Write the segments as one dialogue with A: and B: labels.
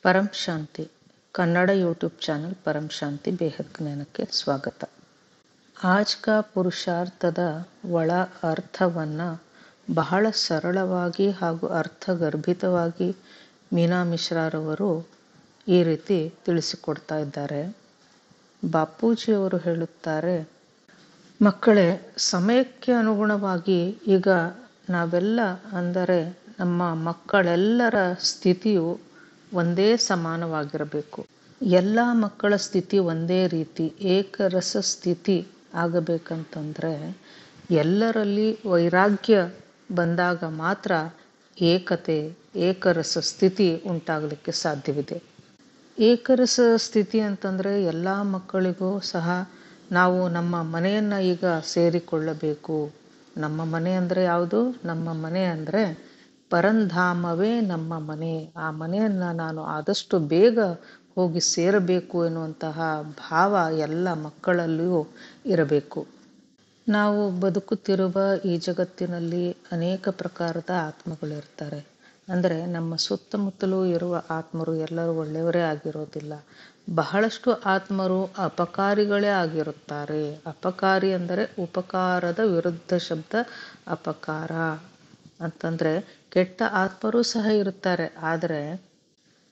A: ಪರಂ ಶಾಂತಿ Kannada YouTube channel ಪರಂ ಶಾಂತಿ ಬೇಹದ್ ಜ್ಞಾನಕ್ಕೆ ಸ್ವಾಗತ. ಆಜ್ಕ ಪುರುಷಾರ್ಥದ ಒಳ ಅರ್ಥವನ್ನು ಬಹಳ ಸರಳವಾಗಿ ಹಾಗೂ ಅರ್ಥಗರ್ಭಿತವಾಗಿ ಮೀನಾ ಮಿಶ್ರಾರವರು ಈ ರೀತಿ ತಿಳಿಸಿಕೊಡ್ತಾ ಇದ್ದಾರೆ. ಬಾಪೂಜಿಯವರು ಹೇಳುತ್ತಾರೆ, ಮಕ್ಕಳೇ, ಸಮಯಕ್ಕೆ ಅನುಗುಣವಾಗಿ ಈಗ ನಾವೆಲ್ಲ ಅಂದರೆ ನಮ್ಮ ಮಕ್ಕಳೆಲ್ಲರ ಸ್ಥಿತಿಯು ಒಂದೇ ಸಮಾನವಾಗಿರಬೇಕು. ಎಲ್ಲ ಮಕ್ಕಳ ಸ್ಥಿತಿ ಒಂದೇ ರೀತಿ ಏಕರಸ ಸ್ಥಿತಿ ಆಗಬೇಕಂತಂದರೆ ಎಲ್ಲರಲ್ಲಿ ವೈರಾಗ್ಯ ಬಂದಾಗ ಮಾತ್ರ ಏಕತೆ ಏಕರಸ ಸ್ಥಿತಿ ಉಂಟಾಗಲಿಕ್ಕೆ ಸಾಧ್ಯವಿದೆ. ಏಕರಸ ಸ್ಥಿತಿ ಅಂತಂದರೆ ಎಲ್ಲ ಮಕ್ಕಳಿಗೂ ಸಹ ನಾವು ನಮ್ಮ ಮನೆಯನ್ನು ಈಗ ಸೇರಿಕೊಳ್ಳಬೇಕು. ನಮ್ಮ ಮನೆ ಅಂದರೆ ಯಾವುದು? ನಮ್ಮ ಮನೆ ಅಂದರೆ ಪರಂಧಾಮವೇ ನಮ್ಮ ಮನೆ. ಆ ಮನೆಯನ್ನು ನಾನು ಆದಷ್ಟು ಬೇಗ ಹೋಗಿ ಸೇರಬೇಕು ಎನ್ನುವಂತಹ ಭಾವ ಎಲ್ಲ ಮಕ್ಕಳಲ್ಲಿಯೂ ಇರಬೇಕು. ನಾವು ಬದುಕುತ್ತಿರುವ ಈ ಜಗತ್ತಿನಲ್ಲಿ ಅನೇಕ ಪ್ರಕಾರದ ಆತ್ಮಗಳಿರ್ತಾರೆ. ಅಂದರೆ ನಮ್ಮ ಸುತ್ತಮುತ್ತಲೂ ಇರುವ ಆತ್ಮರು ಎಲ್ಲರೂ ಒಳ್ಳೆಯವರೇ ಆಗಿರೋದಿಲ್ಲ. ಬಹಳಷ್ಟು ಆತ್ಮರು ಅಪಕಾರಿಗಳೇ ಆಗಿರುತ್ತಾರೆ. ಅಪಕಾರಿ ಅಂದರೆ ಉಪಕಾರದ ವಿರುದ್ಧ ಶಬ್ದ ಅಪಕಾರ ಅಂತಂದರೆ ಕೆಟ್ಟ ಆತ್ಮರೂ ಸಹ ಇರುತ್ತಾರೆ. ಆದರೆ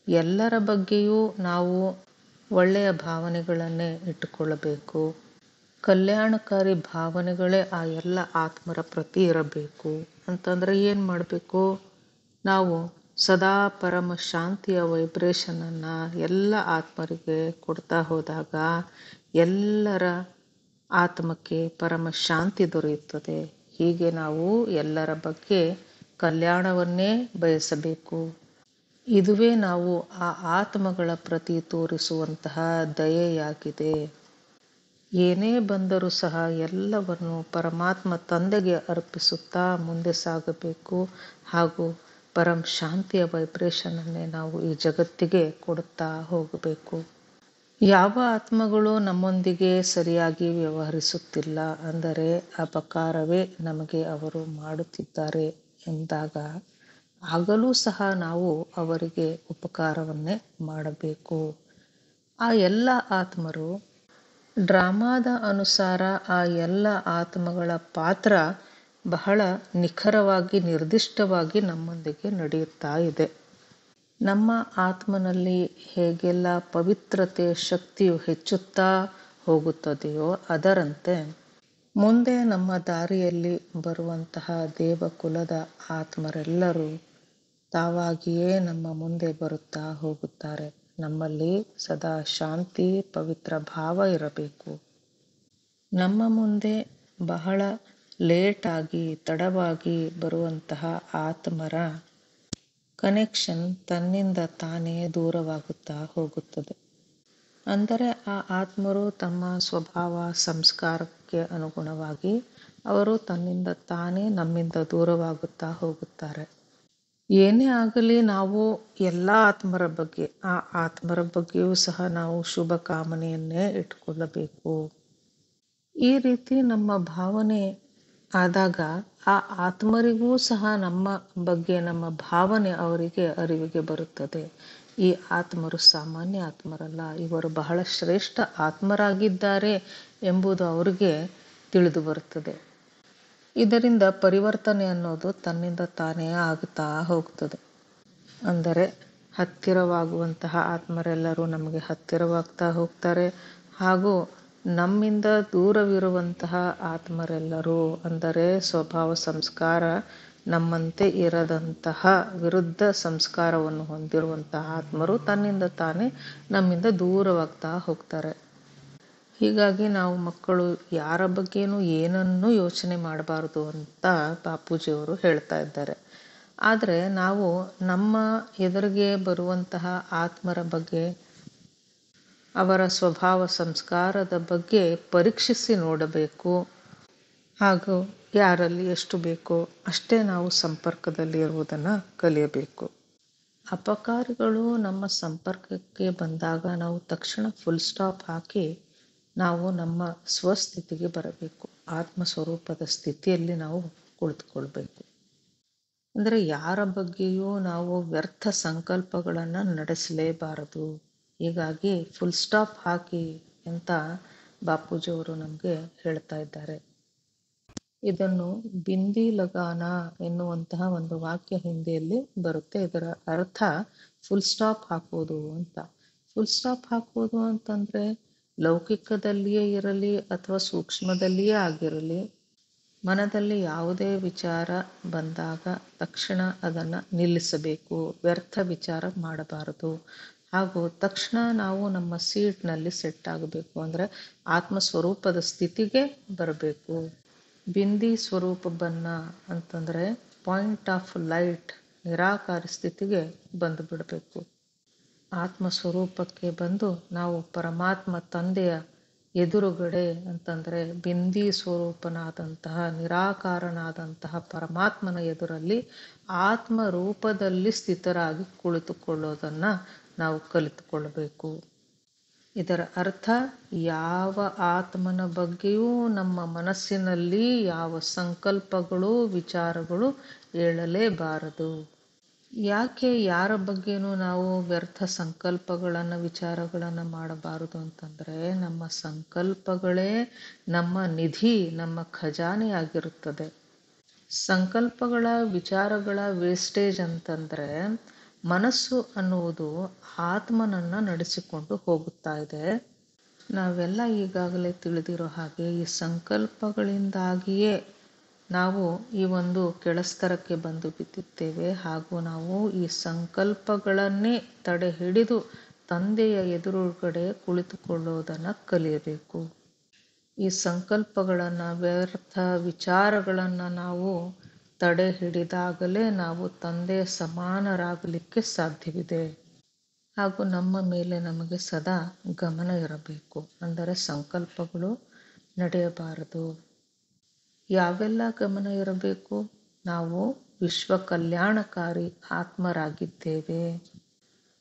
A: ಎಲ್ಲರ ಬಗ್ಗೆಯೂ ನಾವು ಒಳ್ಳೆಯ ಭಾವನೆಗಳನ್ನೇ ಇಟ್ಟುಕೊಳ್ಳಬೇಕು. ಕಲ್ಯಾಣಕಾರಿ ಭಾವನೆಗಳೇ ಆ ಎಲ್ಲ ಆತ್ಮರ ಪ್ರತಿ ಇರಬೇಕು. ಅಂತಂದರೆ ಏನು ಮಾಡಬೇಕು? ನಾವು ಸದಾ ಪರಮ ಶಾಂತಿಯ ವೈಬ್ರೇಷನನ್ನು ಎಲ್ಲ ಆತ್ಮರಿಗೆ ಕೊಡ್ತಾ ಹೋದಾಗ ಎಲ್ಲರ ಆತ್ಮಕ್ಕೆ ಪರಮ ಶಾಂತಿ ದೊರೆಯುತ್ತದೆ. ಹೀಗೆ ನಾವು ಎಲ್ಲರ ಬಗ್ಗೆ ಕಲ್ಯಾಣವನ್ನೇ ಬಯಸಬೇಕು. ಇದುವೇ ನಾವು ಆ ಆತ್ಮಗಳ ಪ್ರತಿ ತೋರಿಸುವಂತಹ ದಯೆಯಾಗಿದೆ. ಏನೇ ಬಂದರೂ ಸಹ ಎಲ್ಲವನ್ನು ಪರಮಾತ್ಮ ತಂದೆಗೆ ಅರ್ಪಿಸುತ್ತಾ ಮುಂದೆ ಸಾಗಬೇಕು ಹಾಗೂ ಪರಂ ಶಾಂತಿಯ ವೈಬ್ರೇಷನನ್ನೇ ನಾವು ಈ ಜಗತ್ತಿಗೆ ಕೊಡುತ್ತಾ ಹೋಗಬೇಕು. ಯಾವ ಆತ್ಮಗಳು ನಮ್ಮೊಂದಿಗೆ ಸರಿಯಾಗಿ ವ್ಯವಹರಿಸುತ್ತಿಲ್ಲ ಅಂದರೆ ಅಪಕಾರವೇ ನಮಗೆ ಅವರು ಮಾಡುತ್ತಿದ್ದಾರೆ ಎಂದಾಗ ಆಗಲೂ ಸಹ ನಾವು ಅವರಿಗೆ ಉಪಕಾರವನ್ನೇ ಮಾಡಬೇಕು. ಆ ಎಲ್ಲ ಆತ್ಮರು ಡ್ರಾಮಾದ ಅನುಸಾರ ಆ ಎಲ್ಲ ಆತ್ಮಗಳ ಪಾತ್ರ ಬಹಳ ನಿಖರವಾಗಿ ನಿರ್ದಿಷ್ಟವಾಗಿ ನಮ್ಮೊಂದಿಗೆ ನಡೆಯುತ್ತಾ ಇದೆ. ನಮ್ಮ ಆತ್ಮನಲ್ಲಿ ಹೇಗೆಲ್ಲ ಪವಿತ್ರತೆ ಶಕ್ತಿಯು ಹೆಚ್ಚುತ್ತಾ ಹೋಗುತ್ತದೆಯೋ ಅದರಂತೆ ಮುಂದೆ ನಮ್ಮ ದಾರಿಯಲ್ಲಿ ಬರುವಂತಹ ದೇವಕುಲದ ಆತ್ಮರೆಲ್ಲರೂ ತಾವಾಗಿಯೇ ನಮ್ಮ ಮುಂದೆ ಬರುತ್ತಾ ಹೋಗುತ್ತಾರೆ. ನಮ್ಮಲ್ಲಿ ಸದಾ ಶಾಂತಿ ಪವಿತ್ರ ಭಾವ ಇರಬೇಕು. ನಮ್ಮ ಮುಂದೆ ಬಹಳ ಲೇಟಾಗಿ ತಡವಾಗಿ ಬರುವಂತಹ ಆತ್ಮರ ಕನೆಕ್ಷನ್ ತನ್ನಿಂದ ತಾನೇ ದೂರವಾಗುತ್ತಾ ಹೋಗುತ್ತದೆ. ಅಂದರೆ ಆ ಆತ್ಮರು ತಮ್ಮ ಸ್ವಭಾವ ಸಂಸ್ಕಾರಕ್ಕೆ ಅನುಗುಣವಾಗಿ ಅವರು ತನ್ನಿಂದ ತಾನೇ ನಮ್ಮಿಂದ ದೂರವಾಗುತ್ತಾ ಹೋಗುತ್ತಾರೆ. ಏನೇ ಆಗಲಿ ನಾವು ಎಲ್ಲ ಆತ್ಮರ ಬಗ್ಗೆ ಆ ಆತ್ಮರ ಬಗ್ಗೆಯೂ ಸಹ ನಾವು ಶುಭ ಕಾಮನೆಯನ್ನೇ ಇಟ್ಟುಕೊಳ್ಳಬೇಕು. ಈ ರೀತಿ ನಮ್ಮ ಭಾವನೆ ಆದಾಗ ಆ ಆತ್ಮರಿಗೂ ಸಹ ನಮ್ಮ ಬಗ್ಗೆ ನಮ್ಮ ಭಾವನೆ ಅವರಿಗೆ ಅರಿವಿಗೆ ಬರುತ್ತದೆ. ಈ ಆತ್ಮರು ಸಾಮಾನ್ಯ ಆತ್ಮರಲ್ಲ, ಇವರು ಬಹಳ ಶ್ರೇಷ್ಠ ಆತ್ಮರಾಗಿದ್ದಾರೆ ಎಂಬುದು ಅವರಿಗೆ ತಿಳಿದು ಬರುತ್ತದೆ. ಇದರಿಂದ ಪರಿವರ್ತನೆ ಅನ್ನೋದು ತನ್ನಿಂದ ತಾನೇ ಆಗುತ್ತಾ ಹೋಗ್ತದೆ. ಅಂದರೆ ಹತ್ತಿರವಾಗುವಂತಹ ಆತ್ಮರೆಲ್ಲರೂ ನಮಗೆ ಹತ್ತಿರವಾಗ್ತಾ ಹೋಗ್ತಾರೆ ಹಾಗೂ ನಮ್ಮಿಂದ ದೂರವಿರುವಂತಹ ಆತ್ಮರೆಲ್ಲರೂ ಅಂದರೆ ಸ್ವಭಾವ ಸಂಸ್ಕಾರ ನಮ್ಮಂತೆ ಇರದಂತಹ ವಿರುದ್ಧ ಸಂಸ್ಕಾರವನ್ನು ಹೊಂದಿರುವಂತಹ ಆತ್ಮರು ತನ್ನಿಂದ ತಾನೇ ನಮ್ಮಿಂದ ದೂರವಾಗ್ತಾ ಹೋಗ್ತಾರೆ. ಹೀಗಾಗಿ ನಾವು ಮಕ್ಕಳು ಯಾರ ಬಗ್ಗೆನೂ ಏನನ್ನೂ ಯೋಚನೆ ಮಾಡಬಾರ್ದು ಅಂತ ಬಾಪೂಜಿಯವರು ಹೇಳ್ತಾ ಇದ್ದಾರೆ. ಆದರೆ ನಾವು ನಮ್ಮ ಎದುರಿಗೆ ಬರುವಂತಹ ಆತ್ಮರ ಬಗ್ಗೆ ಅವರ ಸ್ವಭಾವ ಸಂಸ್ಕಾರದ ಬಗ್ಗೆ ಪರೀಕ್ಷಿಸಿ ನೋಡಬೇಕು ಹಾಗೂ ಯಾರಲ್ಲಿ ಎಷ್ಟು ಬೇಕೋ ಅಷ್ಟೇ ನಾವು ಸಂಪರ್ಕದಲ್ಲಿ ಇರುವುದನ್ನು ಕಲಿಯಬೇಕು. ಅಪಕಾರಿಗಳು ನಮ್ಮ ಸಂಪರ್ಕಕ್ಕೆ ಬಂದಾಗ ನಾವು ತಕ್ಷಣ ಫುಲ್ ಸ್ಟಾಪ್ ಹಾಕಿ ನಾವು ನಮ್ಮ ಸ್ವಸ್ಥಿತಿಗೆ ಬರಬೇಕು. ಆತ್ಮ ಸ್ವರೂಪದ ಸ್ಥಿತಿಯಲ್ಲಿ ನಾವು ಕುಳಿತುಕೊಳ್ಬೇಕು. ಅಂದರೆ ಯಾರ ಬಗ್ಗೆಯೂ ನಾವು ವ್ಯರ್ಥ ಸಂಕಲ್ಪಗಳನ್ನು ನಡೆಸಲೇಬಾರದು. ಹೀಗಾಗಿ ಫುಲ್ ಸ್ಟಾಪ್ ಹಾಕಿ ಅಂತ ಬಾಪೂಜಿಯವರು ನಮಗೆ ಹೇಳ್ತಾ ಇದ್ದಾರೆ. ಇದನ್ನು ಬಿಂದಿ ಲಗಾನ ಎನ್ನುವಂತಹ ಒಂದು ವಾಕ್ಯ ಹಿಂದಿಯಲ್ಲಿ ಬರುತ್ತೆ. ಇದರ ಅರ್ಥ ಫುಲ್ ಸ್ಟಾಪ್ ಹಾಕೋದು ಅಂತ. ಫುಲ್ ಸ್ಟಾಪ್ ಹಾಕೋದು ಅಂತಂದ್ರೆ ಲೌಕಿಕದಲ್ಲಿಯೇ ಇರಲಿ ಅಥವಾ ಸೂಕ್ಷ್ಮದಲ್ಲಿಯೇ ಆಗಿರಲಿ, ಮನದಲ್ಲಿ ಯಾವುದೇ ವಿಚಾರ ಬಂದಾಗ ತಕ್ಷಣ ಅದನ್ನು ನಿಲ್ಲಿಸಬೇಕು, ವ್ಯರ್ಥ ವಿಚಾರ ಮಾಡಬಾರದು. ಹಾಗೂ ತಕ್ಷಣ ನಾವು ನಮ್ಮ ಸೀಟ್ನಲ್ಲಿ ಸೆಟ್ ಆಗಬೇಕು, ಅಂದರೆ ಆತ್ಮಸ್ವರೂಪದ ಸ್ಥಿತಿಗೆ ಬರಬೇಕು. ಬಿಂದಿ ಸ್ವರೂಪ ಬನ್ನ ಅಂತಂದರೆ ಪಾಯಿಂಟ್ ಆಫ್ ಲೈಟ್, ನಿರಾಕಾರ ಸ್ಥಿತಿಗೆ ಬಂದು ಬಿಡಬೇಕು. ಆತ್ಮಸ್ವರೂಪಕ್ಕೆ ಬಂದು ನಾವು ಪರಮಾತ್ಮ ತಂದೆಯ ಎದುರುಗಡೆ ಅಂತಂದರೆ ಬಿಂದಿ ಸ್ವರೂಪನಾದಂತಹ ನಿರಾಕಾರನಾದಂತಹ ಪರಮಾತ್ಮನ ಎದುರಲ್ಲಿ ಆತ್ಮ ರೂಪದಲ್ಲಿ ಸ್ಥಿತರಾಗಿ ಕುಳಿತುಕೊಳ್ಳೋದನ್ನು ನಾವು ಕಲಿತುಕೊಳ್ಳಬೇಕು. ಇದರ ಅರ್ಥ ಯಾವ ಆತ್ಮನ ಬಗ್ಗೆಯೂ ನಮ್ಮ ಮನಸ್ಸಿನಲ್ಲಿ ಯಾವ ಸಂಕಲ್ಪಗಳು ವಿಚಾರಗಳು ಏಳಲೇಬಾರದು. ಯಾಕೆ ಯಾರ ಬಗ್ಗೆನೂ ನಾವು ವ್ಯರ್ಥ ಸಂಕಲ್ಪಗಳನ್ನು ವಿಚಾರಗಳನ್ನು ಮಾಡಬಾರದು ಅಂತಂದರೆ, ನಮ್ಮ ಸಂಕಲ್ಪಗಳೇ ನಮ್ಮ ನಿಧಿ, ನಮ್ಮ ಖಜಾನೆ ಆಗಿರುತ್ತದೆ. ಸಂಕಲ್ಪಗಳ ವಿಚಾರಗಳ ವೇಸ್ಟೇಜ್ ಅಂತಂದರೆ ಮನಸ್ಸು ಅನ್ನುವುದು ಆತ್ಮನನ್ನು ನಡೆಸಿಕೊಂಡು ಹೋಗುತ್ತಾ ಇದೆ. ನಾವೆಲ್ಲ ಈಗಾಗಲೇ ತಿಳಿದಿರೋ ಹಾಗೆ ಈ ಸಂಕಲ್ಪಗಳಿಂದಾಗಿಯೇ ನಾವು ಈ ಒಂದು ಕೆಳಸ್ತರಕ್ಕೆ ಬಂದು ಬಿದ್ದಿದ್ದೇವೆ. ಹಾಗೂ ನಾವು ಈ ಸಂಕಲ್ಪಗಳನ್ನೇ ತಡೆ ಹಿಡಿದು ತಂದೆಯ ಎದುರುಗಡೆ ಕುಳಿತುಕೊಳ್ಳೋದನ್ನು ಕಲಿಯಬೇಕು. ಈ ಸಂಕಲ್ಪಗಳನ್ನು ವ್ಯರ್ಥ ವಿಚಾರಗಳನ್ನು ನಾವು ತಡೆ ಹಿಡಿದಾಗಲೇ ನಾವು ತಂದೆಯ ಸಮಾನರಾಗಲಿಕ್ಕೆ ಸಾಧ್ಯವಿದೆ. ಹಾಗೂ ನಮ್ಮ ಮೇಲೆ ನಮಗೆ ಸದಾ ಗಮನ ಇರಬೇಕು, ಅಂದರೆ ಸಂಕಲ್ಪಗಳು ನಡೆಯಬಾರದು. ಯಾವೆಲ್ಲ ಗಮನ ಇರಬೇಕು? ನಾವು ವಿಶ್ವ ಕಲ್ಯಾಣಕಾರಿ ಆತ್ಮರಾಗಿದ್ದೇವೆ.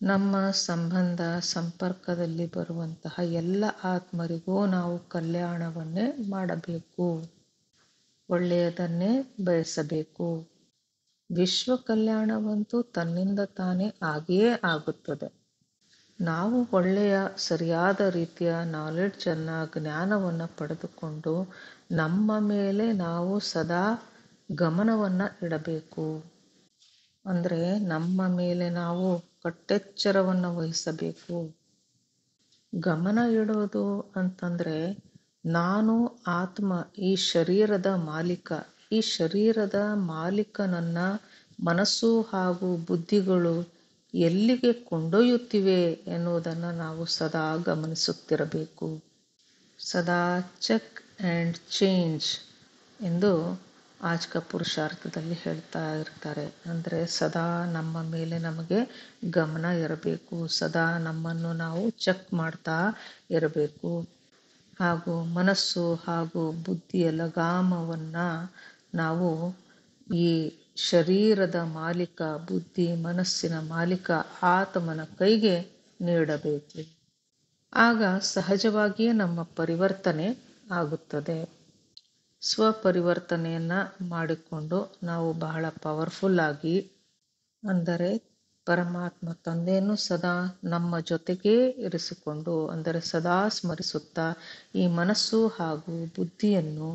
A: ನಮ್ಮ ಸಂಬಂಧ ಸಂಪರ್ಕದಲ್ಲಿ ಬರುವಂತಹ ಎಲ್ಲ ಆತ್ಮರಿಗೂ ನಾವು ಕಲ್ಯಾಣವನ್ನೇ ಮಾಡಬೇಕು, ಒಳ್ಳೆಯದನ್ನೇ ಬಯಸಬೇಕು. ವಿಶ್ವ ಕಲ್ಯಾಣವಂತೂ ತನ್ನಿಂದ ತಾನೇ ಆಗಿಯೇ ಆಗುತ್ತದೆ. ನಾವು ಒಳ್ಳೆಯ ಸರಿಯಾದ ರೀತಿಯ ನಾಲೆಡ್ಜನ್ನು, ಜ್ಞಾನವನ್ನು ಪಡೆದುಕೊಂಡು ನಮ್ಮ ಮೇಲೆ ನಾವು ಸದಾ ಗಮನವನ್ನು ಇಡಬೇಕು. ಅಂದರೆ ನಮ್ಮ ಮೇಲೆ ನಾವು ಕಟ್ಟೆಚ್ಚರವನ್ನು ವಹಿಸಬೇಕು. ಗಮನ ಇಡೋದು ಅಂತಂದರೆ ನಾನು ಆತ್ಮ, ಈ ಶರೀರದ ಮಾಲೀಕ. ಈ ಶರೀರದ ಮಾಲೀಕನನ್ನ ಮನಸ್ಸು ಹಾಗೂ ಬುದ್ಧಿಗಳು ಎಲ್ಲಿಗೆ ಕೊಂಡೊಯ್ಯುತ್ತಿವೆ ಎನ್ನುವುದನ್ನು ನಾವು ಸದಾ ಗಮನಿಸುತ್ತಿರಬೇಕು. ಸದಾ ಚೆಕ್ ಆ್ಯಂಡ್ ಚೇಂಜ್ ಎಂದು ಆಜ್ಕ ಪುರುಷಾರ್ಥದಲ್ಲಿ ಹೇಳ್ತಾ ಇರ್ತಾರೆ. ಅಂದರೆ ಸದಾ ನಮ್ಮ ಮೇಲೆ ನಮಗೆ ಗಮನ ಇರಬೇಕು, ಸದಾ ನಮ್ಮನ್ನು ನಾವು ಚೆಕ್ ಮಾಡ್ತಾ ಇರಬೇಕು. ಹಾಗೂ ಮನಸ್ಸು ಹಾಗೂ ಬುದ್ಧಿಯ ಲಗಾಮವನ್ನು ನಾವು ಈ ಶರೀರದ ಮಾಲೀಕ, ಬುದ್ಧಿ ಮನಸ್ಸಿನ ಮಾಲೀಕ ಆತ್ಮನ ಕೈಗೆ ನೀಡಬೇಕು. ಆಗ ಸಹಜವಾಗಿಯೇ ನಮ್ಮ ಪರಿವರ್ತನೆ ಆಗುತ್ತದೆ. ಸ್ವಪರಿವರ್ತನೆಯನ್ನು ಮಾಡಿಕೊಂಡು ನಾವು ಬಹಳ ಪವರ್ಫುಲ್ ಆಗಿ, ಅಂದರೆ ಪರಮಾತ್ಮ ತಂದೆಯನ್ನು ಸದಾ ನಮ್ಮ ಜೊತೆಗೇ ಇರಿಸಿಕೊಂಡು, ಅಂದರೆ ಸದಾ ಸ್ಮರಿಸುತ್ತಾ ಈ ಮನಸ್ಸು ಹಾಗೂ ಬುದ್ಧಿಯನ್ನು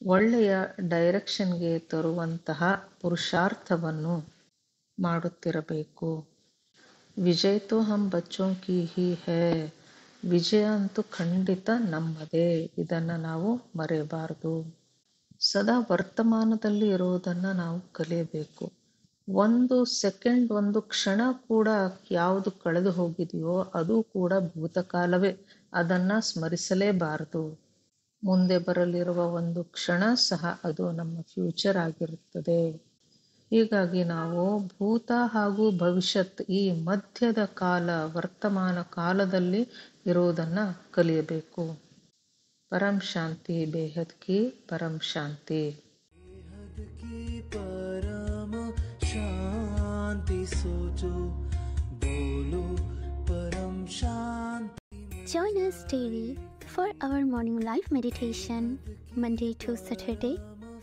A: ಒಳ್ಳೆಯ ಡೈರೆಕ್ಷನ್ಗೆ ತರುವಂತಹ ಪುರುಷಾರ್ಥವನ್ನು ಮಾಡುತ್ತಿರಬೇಕು. ವಿಜಯ ತೋ ಹಮ್ ಬಚ್ಚೋ ಕಿ ಹಿ ಹೈ, ವಿಜಯ ಅಂತೂ ಖಂಡಿತ ನಮ್ಮದೇ. ಇದನ್ನು ನಾವು ಮರೆಯಬಾರದು. ಸದಾ ವರ್ತಮಾನದಲ್ಲಿ ಇರುವುದನ್ನು ನಾವು ಕಲಿಯಬೇಕು. ಒಂದು ಸೆಕೆಂಡ್, ಒಂದು ಕ್ಷಣ ಕೂಡ ಯಾವುದು ಕಳೆದು ಹೋಗಿದೆಯೋ ಅದು ಕೂಡ ಭೂತಕಾಲವೇ. ಅದನ್ನು ಸ್ಮರಿಸಲೇಬಾರದು. ಮುಂದೆ ಬರಲಿರುವ ಒಂದು ಕ್ಷಣ ಸಹ ಅದು ನಮ್ಮ ಫ್ಯೂಚರ್ ಆಗಿರುತ್ತದೆ. ಹೀಗಾಗಿ ನಾವು ಭೂತ ಹಾಗೂ ಭವಿಷ್ಯತ್, ಈ ಮಧ್ಯದ ಕಾಲ, ವರ್ತಮಾನ ಕಾಲದಲ್ಲಿ ಇರುವುದನ್ನು ಕಲಿಯಬೇಕು. ಪರಂ ಶಾಂತಿ, ಬೇಹದ್ ಕಿ ಪರಂ ಶಾಂತಿ.
B: परम शांति सोचो, बोलो परम शांति.
C: Join us daily for our morning live meditation, Monday to Saturday,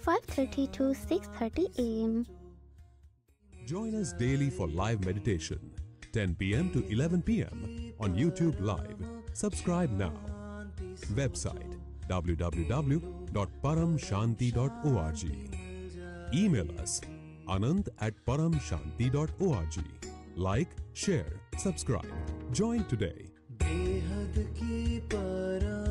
C: 5:30 to 6:30 a.m.
D: Join us daily for live meditation, 10 p.m. to 11 p.m. on YouTube Live. Subscribe now. Website www.paramshanti.org. Email us anand@paramshanti.org. Like, share, subscribe. Join today.
B: बेहद की परम